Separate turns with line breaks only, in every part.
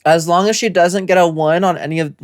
As long as she doesn't get a 1 on any of...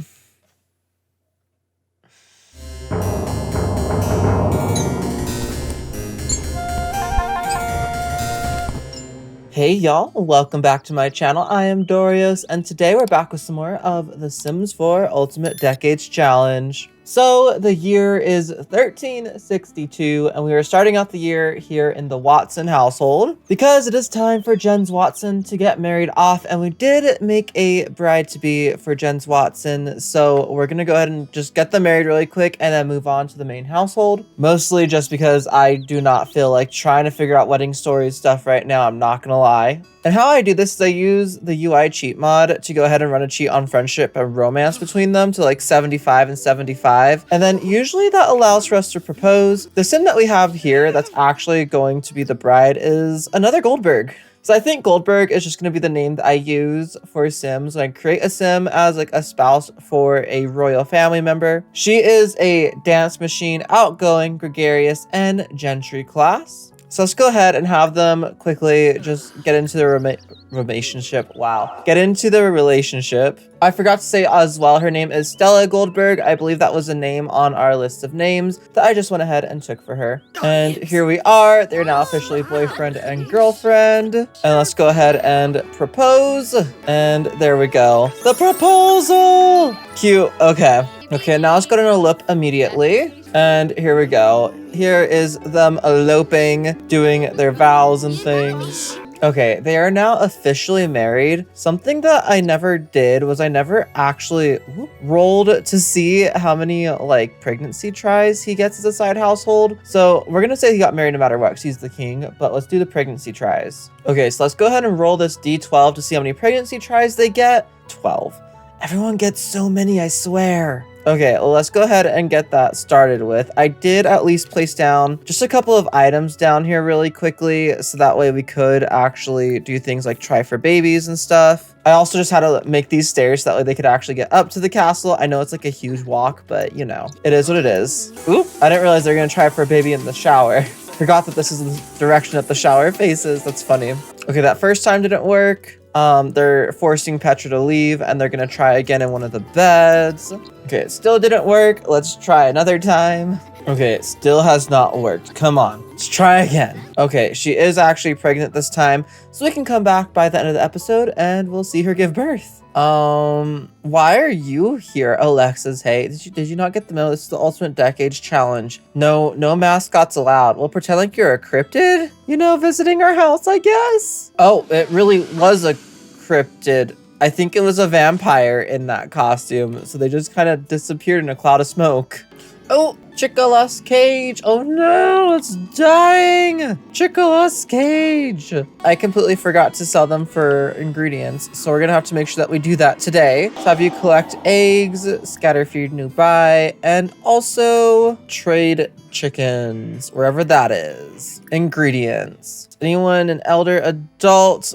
Hey y'all, welcome back to my channel. I am Dorios, and today we're back with some more of the Sims 4 Ultimate Decades Challenge. So the year is 1362, and we are starting out the year here in the Watson household because it is time for Jens Watson to get married off, and we did make a bride-to-be for Jens Watson, so we're gonna go ahead and just get them married really quick and then move on to the main household. Mostly just because I do not feel like trying to figure out wedding stories stuff right now, I'm not gonna lie. And how I do this is I use the UI cheat mod to go ahead and run a cheat on friendship and romance between them to like 75 and 75. And then usually that allows for us to propose. The sim that we have here that's actually going to be the bride is another Goldberg. So I think Goldberg is just going to be the name that I use for Sims when I create a Sim as like a spouse for a royal family member. She is a dance machine, outgoing, gregarious, and gentry class. So let's go ahead and have them quickly just get into the relationship. Wow. Get into the relationship. I forgot to say as well, her name is Stella Goldberg. I believe that was a name on our list of names that I just went ahead and took for her. And here we are. They're now officially boyfriend and girlfriend. And let's go ahead and propose. And there we go. The proposal! Cute. Okay. Okay, now let's go to an elope immediately. And here we go. Here is them eloping, doing their vows and things. Okay, they are now officially married. Something that I never did was I never actually rolled to see how many like pregnancy tries he gets as a side household. So we're gonna say he got married no matter what because he's the king, but let's do the pregnancy tries. Okay, so let's go ahead and roll this D12 to see how many pregnancy tries they get. 12. Everyone gets so many, I swear. Okay, well, let's go ahead and get that started with. I did at least place down just a couple of items down here really quickly, so that way we could actually do things like try for babies and stuff. I also just had to make these stairs so that way they could actually get up to the castle. I know it's like a huge walk, but you know, it is what it is. Oop, I didn't realize they're gonna try for a baby in the shower. Forgot that this is the direction that the shower faces. That's funny. Okay, that first time didn't work. They're forcing Petra to leave and they're gonna try again in one of the beds. Okay, it still didn't work. Let's try another time. Okay, it still has not worked. Come on, let's try again. Okay, she is actually pregnant this time, so we can come back by the end of the episode and we'll see her give birth. Why are you here, Alexis? Hey, did you not get the memo? This is the Ultimate Decades Challenge. No mascots allowed. We'll pretend like you're a cryptid, you know, visiting our house, I guess. Oh, it really was a cryptid. I think it was a vampire in that costume, so they just kind of disappeared in a cloud of smoke. Oh, Chicola's cage. Oh no, it's dying. Chicola's cage. I completely forgot to sell them for ingredients, so we're gonna have to make sure that we do that today. So have you collect eggs, scatter feed nearby, and also trade chickens, wherever that is. Ingredients. Anyone an elder, adult,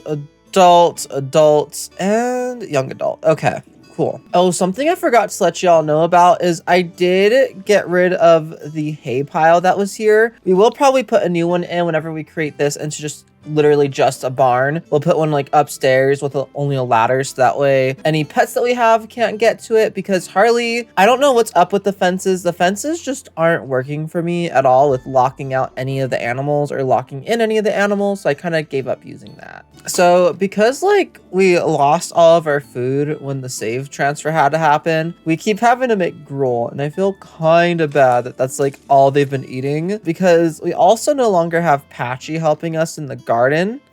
and young adult. Okay. Cool. Oh, something I forgot to let y'all know about is I did get rid of the hay pile that was here. We will probably put a new one in whenever we create this into just literally just a barn. We'll put one like upstairs with only a ladder, so that way any pets that we have can't get to it, because Harley, I don't know what's up with the fences. The fences just aren't working for me at all with locking out any of the animals or locking in any of the animals, so I kind of gave up using that. So because like we lost all of our food when the save transfer had to happen, we keep having to make gruel, and I feel kind of bad that that's like all they've been eating, because we also no longer have Patchy helping us in the garden.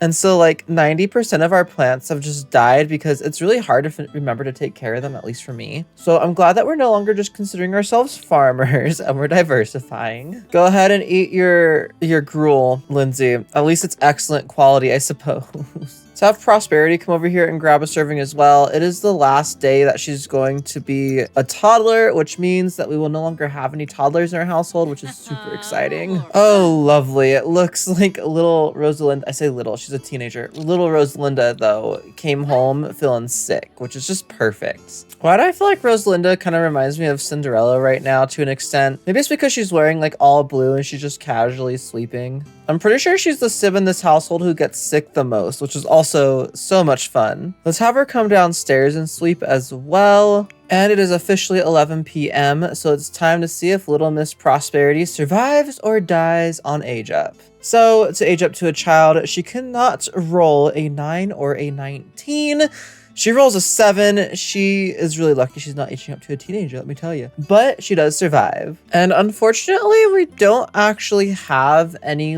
And so like 90% of our plants have just died because it's really hard to remember to take care of them, at least for me. So I'm glad that we're no longer just considering ourselves farmers and we're diversifying. Go ahead and eat your gruel, Lindsay. At least it's excellent quality, I suppose. So have Prosperity come over here and grab a serving as well. It is the last day that she's going to be a toddler, which means that we will no longer have any toddlers in our household, which is super exciting. Oh, lovely. It looks like little Rosalinda. I say little, she's a teenager. Little Rosalinda, though, came home feeling sick, which is just perfect. Why do I feel like Rosalinda kind of reminds me of Cinderella right now to an extent? Maybe it's because she's wearing like all blue and she's just casually sleeping. I'm pretty sure she's the Sim in this household who gets sick the most, which is also also so much fun. Let's have her come downstairs and sleep as well. And it is officially 11 p.m., so it's time to see if Little Miss Prosperity survives or dies on Age Up. So, to age up to a child, she cannot roll a 9 or a 19. She rolls a 7. She is really lucky she's not aging up to a teenager, let me tell you. But she does survive. And unfortunately, we don't actually have any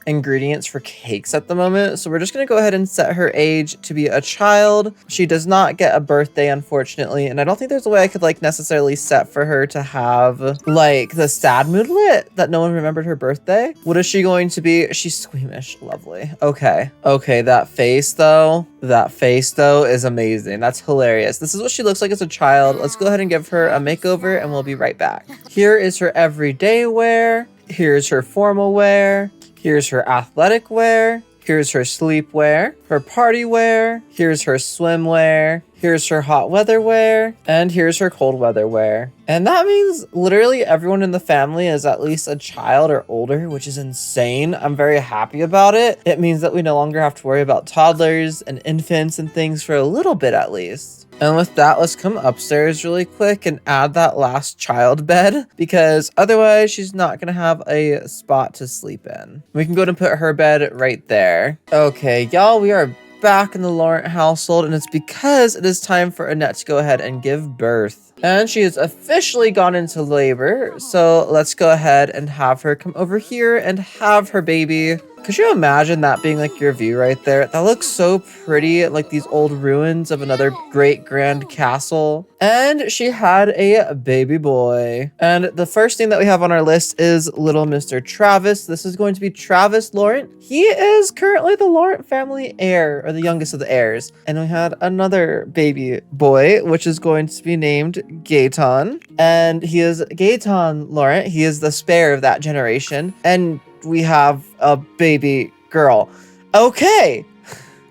ingredients for cakes at the moment. So we're just gonna go ahead and set her age to be a child. She does not get a birthday, unfortunately. And I don't think there's a way I could necessarily set for her to have the sad moodlet that no one remembered her birthday. What is she going to be? She's squeamish. Lovely. Okay. Okay, that face though is amazing. That's hilarious. This is what she looks like as a child. Let's go ahead and give her a makeover and we'll be right back. Here is her everyday wear. Here's her formal wear. Here's her athletic wear. Here's her sleep wear, her party wear. Here's her swimwear. Here's her hot weather wear. And here's her cold weather wear. And that means literally everyone in the family is at least a child or older, which is insane. I'm very happy about it. It means that we no longer have to worry about toddlers and infants and things for a little bit at least. And with that, let's come upstairs really quick and add that last child bed, because otherwise she's not gonna have a spot to sleep in. We can go ahead and put her bed right there. Okay, y'all, we are back in the Laurent household, and it's because it is time for Annette to go ahead and give birth. And she has officially gone into labor, so let's go ahead and have her come over here and have her baby. Could you imagine that being your view right there? That looks so pretty, like these old ruins of another great grand castle. And she had a baby boy. And the first thing that we have on our list is little Mr. Travis. This is going to be Travis Laurent. He is currently the Laurent family heir, or the youngest of the heirs. And we had another baby boy, which is going to be named Gaetan. And he is Gaetan Laurent. He is the spare of that generation. And we have a baby girl. Okay.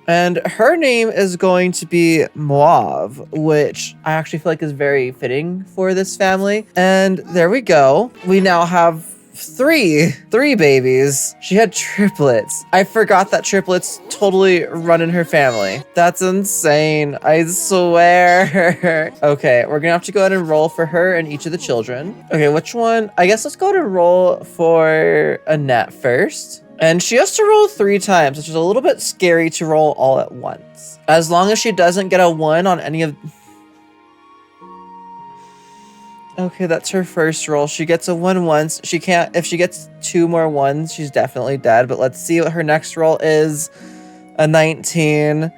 And her name is going to be Mauve, which I actually feel is very fitting for this family. And there we go. We now have three babies. She had triplets. I forgot that triplets totally run in her family. That's insane. I swear. Okay, we're gonna have to go ahead and roll for her and each of the children. Okay, which one? I guess let's go ahead and roll for Annette first. And she has to roll 3 times, which is a little bit scary to roll all at once. As long as she doesn't get a 1 on any of... Okay, that's her first roll. She gets a 1 once. She can't... If she gets 2 more 1s, she's definitely dead. But let's see what her next roll is. A 19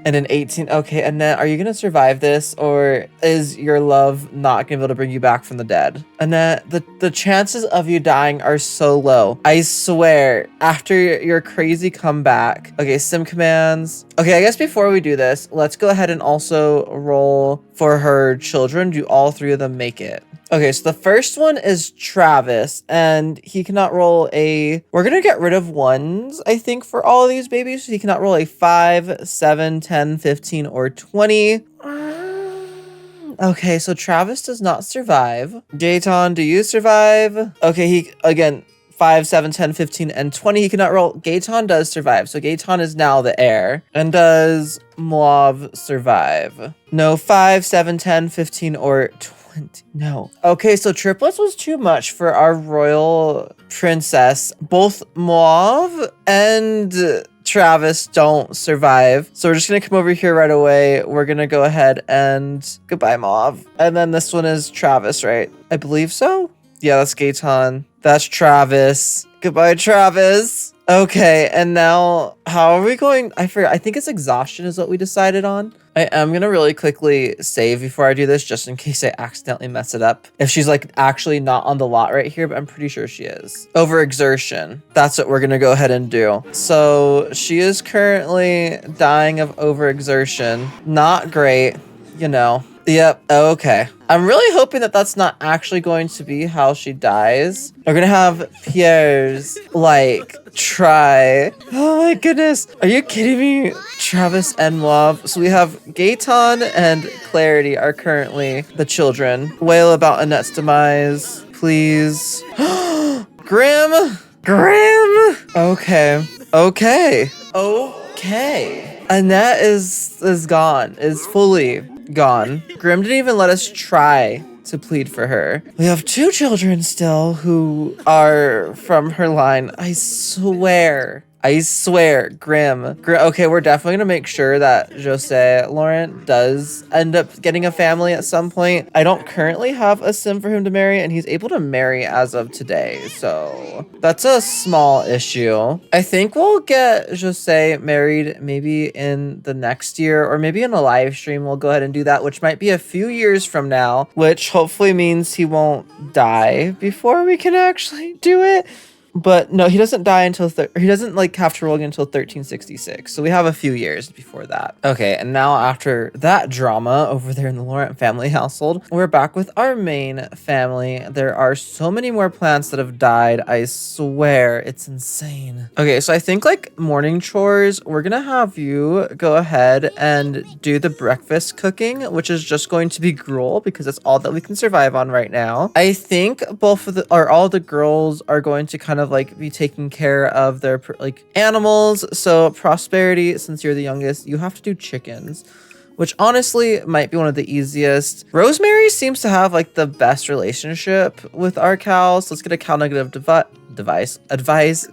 and an 18. Okay, Annette, are you going to survive this? Or is your love not going to be able to bring you back from the dead? Annette, the chances of you dying are so low. I swear, after your crazy comeback. Okay, sim commands. Okay, I guess before we do this, let's go ahead and also roll for her children. Do all 3 of them make it? Okay, so the first one is Travis, and he cannot roll a... We're going to get rid of 1s, I think, for all of these babies. He cannot roll a 5, 7, 10, 15, or 20. Okay, so Travis does not survive. Gaetan, do you survive? Okay, he, again, 5, 7, 10, 15, and 20. He cannot roll. Gaetan does survive, so Gaetan is now the heir. And does Mauve survive? No, 5, 7, 10, 15, or 20. No. Okay, so triplets was too much for our royal princess. Both Mauve and Travis don't survive. So we're just gonna come over here right away. We're gonna go ahead and goodbye, Mauve. And then this one is Travis, right? I believe so. Yeah, that's Gaetan. That's Travis. Goodbye, Travis. Okay, and now how are we going? I forgot. I think it's exhaustion is what we decided on. I am gonna really quickly save before I do this, just in case I accidentally mess it up. If she's actually not on the lot right here, but I'm pretty sure she is. Overexertion. That's what we're gonna go ahead and do. So she is currently dying of overexertion. Not great, you know. Yep, okay. I'm really hoping that that's not actually going to be how she dies. We're gonna have Pierre's, try. Oh my goodness. Are you kidding me? Travis and Mauve. So we have Gaetan and Clarity are currently the children. Wail about Annette's demise, please. Grim! Okay. Annette is gone, is fully gone. Grim didn't even let us try to plead for her. We have 2 children still who are from her line. I swear, Grim. Okay, we're definitely gonna make sure that Jose Laurent does end up getting a family at some point. I don't currently have a sim for him to marry, and he's able to marry as of today, so that's a small issue. I think we'll get Jose married maybe in the next year, or maybe in a live stream we'll go ahead and do that, which might be a few years from now, which hopefully means he won't die before we can actually do it. But no, he doesn't die until he doesn't like have to roll again until 1366. So we have a few years before that. Okay, and now after that drama over there in the Laurent family household, we're back with our main family. There are so many more plants that have died. I swear, it's insane. Okay, so I think like morning chores, we're gonna have you go ahead and do the breakfast cooking, which is just going to be gruel because that's all that we can survive on right now. I think all the girls are going to kind of like be taking care of their like animals. So Prosperity, since you're the youngest, you have to do chickens, which honestly might be one of the easiest. Rosemary seems to have like the best relationship with our cows. Let's get a cow negative advice,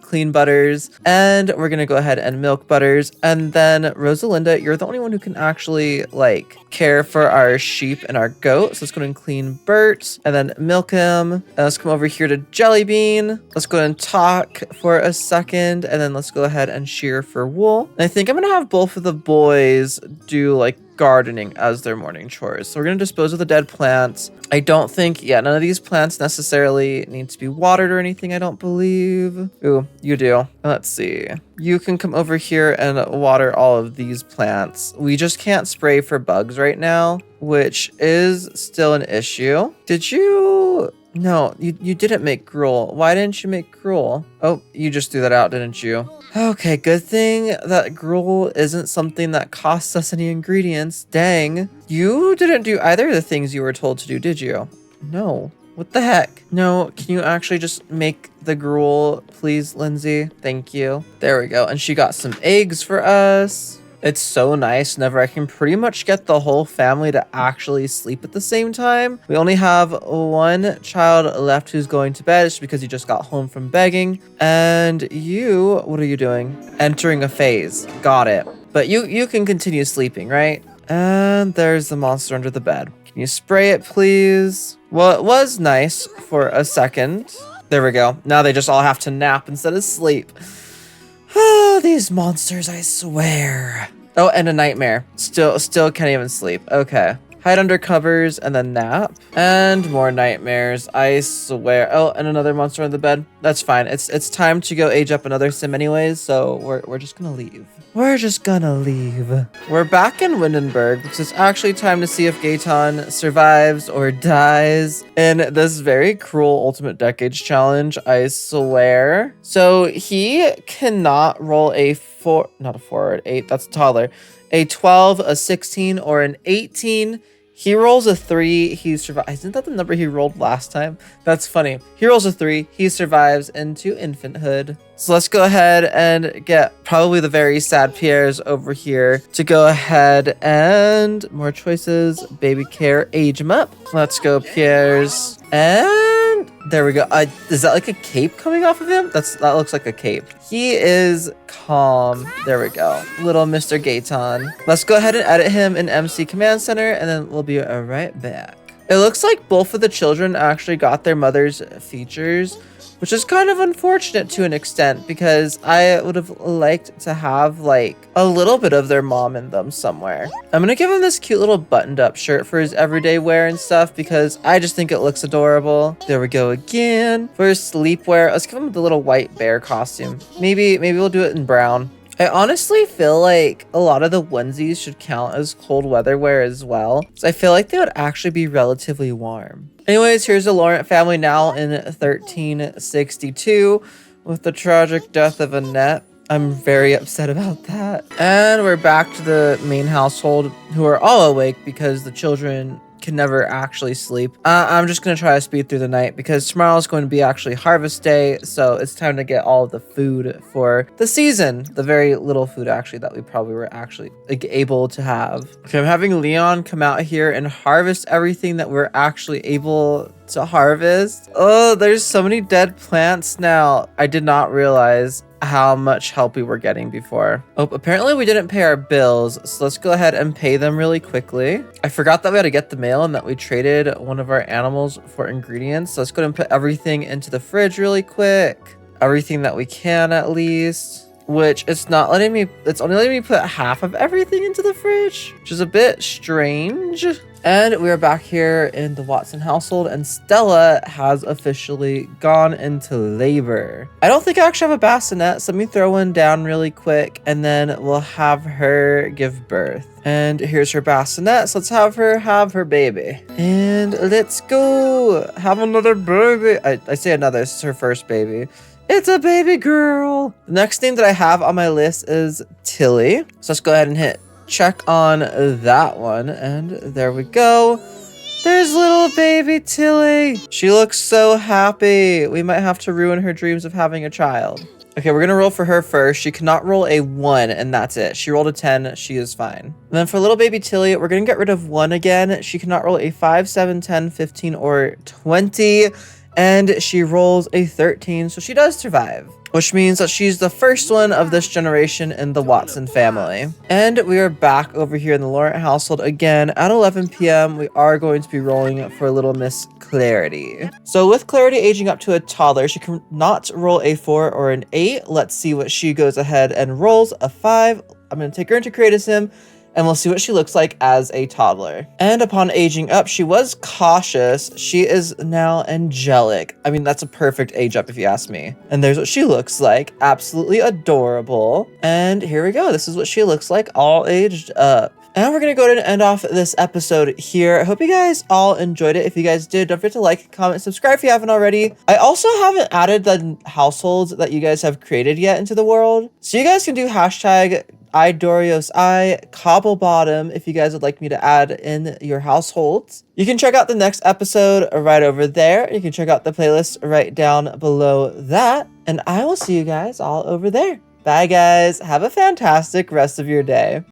clean butters, and we're gonna go ahead and milk butters. And then Rosalinda, you're the only one who can actually like care for our sheep and our goats. So let's go and clean Bert and then milk him. And let's come over here to Jellybean. Let's go and talk for a second, and then let's go ahead and shear for wool. And I think I'm gonna have both of the boys do like gardening as their morning chores. So we're going to dispose of the dead plants. I don't think, none of these plants necessarily need to be watered or anything, I don't believe. Ooh, you do. Let's see. You can come over here and water all of these plants. We just can't spray for bugs right now, which is still an issue. Did you... No, you didn't make gruel. Why didn't you make gruel? Oh, you just threw that out, didn't you? Okay, good thing that gruel isn't something that costs us any ingredients. Dang. You didn't do either of the things you were told to do, did you? No. What the heck? No, can you actually just make the gruel, please, Lindsay? Thank you. There we go. And she got some eggs for us. It's so nice whenever I can pretty much get the whole family to actually sleep at the same time. We only have 1 child left who's going to bed. It's because he just got home from begging. And you, what are you doing? Entering a phase. Got it. But you can continue sleeping, right? And there's the monster under the bed. Can you spray it, please? Well, it was nice for a second. There we go. Now they just all have to nap instead of sleep. Oh, these monsters, I swear. Oh, and a nightmare. Still can't even sleep. Okay. Hide under covers and then nap. And more nightmares, I swear. Oh, and another monster on the bed. That's fine. It's time to go age up another sim anyways, so we're just gonna leave. We're just gonna leave. We're back in Windenburg, which is actually time to see if Gaetan survives or dies in this very cruel Ultimate Decades challenge, I swear. So he cannot roll a 4, not a 4 or an 8, that's a toddler. A 12, a 16, or an 18. He rolls a 3, he survives. Isn't that the number he rolled last time? That's funny. He rolls a 3, he survives into infanthood. So let's go ahead and get probably the very sad Pierres over here to go ahead and more choices, baby care, age him up. Let's go Pierres. And there we go. Is that like a cape coming off of him? That looks like a cape. He is calm. There we go. Little Mr. Gaetan. Let's go ahead and edit him in MC Command Center, and then we'll be right back. It looks like both of the children actually got their mother's features, which is kind of unfortunate to an extent because I would have liked to have like a little bit of their mom in them somewhere. I'm gonna give him this cute little buttoned up shirt for his everyday wear and stuff because I just think it looks adorable. There we go again. For his sleepwear, let's give him the little white bear costume. Maybe we'll do it in brown. I honestly feel like a lot of the onesies should count as cold weather wear as well. So I feel like they would actually be relatively warm. Anyways, here's the Laurent family now in 1362 with the tragic death of Annette. I'm very upset about that. And we're back to the main household who are all awake because the children can never actually sleep. I'm just gonna try to speed through the night because tomorrow is going to be actually harvest day, so it's time to get all of the food for the season. The very little food actually that we probably were actually like, able to have. Okay, I'm having Leon come out here and harvest everything that we're actually able to harvest. Oh, there's so many dead plants now. I did not realize how much help we were getting before. Oh, apparently we didn't pay our bills, so let's go ahead and pay them really quickly. I forgot that we had to get the mail and that we traded one of our animals for ingredients. So let's go ahead and put everything into the fridge really quick. Everything that we can at least. Which it's not letting me, it's only letting me put half of everything into the fridge, which is a bit strange. And we are back here in the Watson household, and Stella has officially gone into labor. I don't think I actually have a bassinet, so let me throw one down really quick, and then we'll have her give birth. And here's her bassinet, so let's have her baby. And let's go have another baby. I say another, this is her first baby. It's a baby girl. The next name that I have on my list is Tilly. So let's go ahead and hit check on that one. And there we go. There's little baby Tilly. She looks so happy. We might have to ruin her dreams of having a child. Okay, we're gonna roll for her first. She cannot roll a 1, and that's it. She rolled a 10, she is fine. And then for little baby Tilly, we're gonna get rid of 1 again. She cannot roll a 5, 7, 10, 15, or 20. And she rolls a 13, so she does survive. Which means that she's the first one of this generation in the Watson family. And we are back over here in the Laurent household again at 11 p.m. We are going to be rolling for little Miss Clarity. So with Clarity aging up to a toddler, she cannot roll a 4 or an 8. Let's see what she goes ahead and rolls. A 5. I'm going to take her into Create a Sim, and we'll see what she looks like as a toddler. And upon aging up, she was cautious. She is now angelic. I mean, that's a perfect age up if you ask me. And there's what she looks like. Absolutely adorable. And here we go. This is what she looks like all aged up. And we're going to go ahead and end off this episode here. I hope you guys all enjoyed it. If you guys did, don't forget to like, comment, subscribe if you haven't already. I also haven't added the households that you guys have created yet into the world. So you guys can do hashtag IDoriosI Cobble Bottom if you guys would like me to add in your households. You can check out the next episode right over there. You can check out the playlist right down below that. And I will see you guys all over there. Bye guys. Have a fantastic rest of your day.